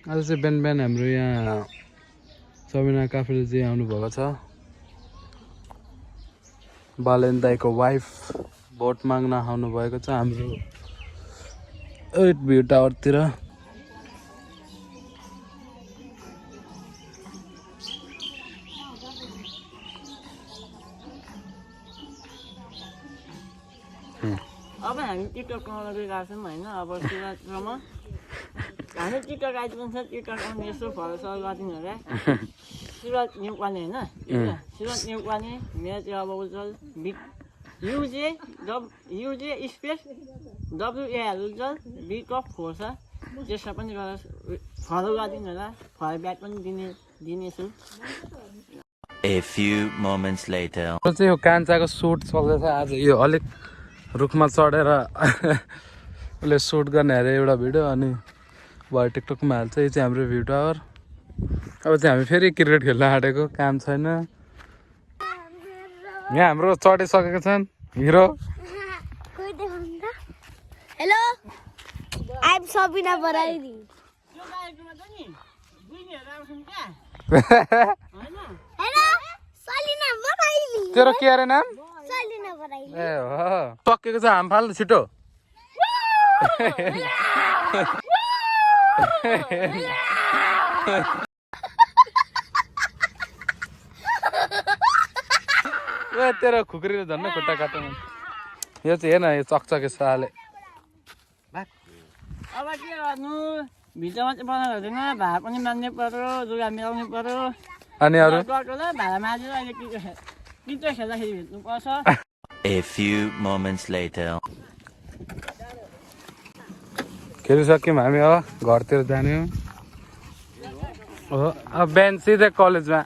आज चाहिँ बिहान बिहान हाम्रो यहाँ सबिना काफेले चाहिँ आउनुभएको छ। बालेन दाईको वाइफ भोट माग्न आउनुभएको छ हाम्रो भ्यू टावरतिर। अब हामी टिकटक बनाउन गइरहेको छौँ होइन। अब सुरतमा हामी टिकटक आइपुग्छ। टिकटक आउने यसो फलोसलो गरिदिनु होला। सुरत न्युपाने होइन, सुरत न्युपाने मेरो चाहिँ अब उज्जवल युजे स्पेस WAL उज्जवल B4 छ। त्यसमा पनि गरेर फलो गरिदिनु होला। फलो ब्याक पनि दिनेछु। A few moments later. चाहिँ यो कान्छाको सुट चल्दैछ आज। यो अलिक रुखमा चढेर उसले सुट गर्ने अरे एउटा भिडियो अनि भयो टिकटकमा हाल्छ। यो चाहिँ हाम्रो भ्यू टावर। अब चाहिँ हामी फेरि क्रिकेट खेल्न आँटेको, काम छैन। यहाँ हाम्रो चढिसकेका छन् hero. Hello, I am Sabina Baraili. तेरो के अरे नाम? सलिना बराइली। ए हो, सकेको छ हाम फाल्नु छिटो। ए तेरो खुकुरीले झन् खुट्टा काट्नु। यो चाहिँ हेर्न, यो चकचके साले। अब के गर्नु, भिडियोमा चाहिँ बनाएर हुँदैन। भाडा पनि मान्नु पर्यो, लुगा मिलाउनु पर्यो। अनि अरू भाडा माझेर अहिले क्रिकेट खेल्दाखेरि भेट्नुपर्छ। A few moments later. खेलिसक्यौँ हामी। अब घरतिर जाने हो। अब बिहान सिधै कलेजमा।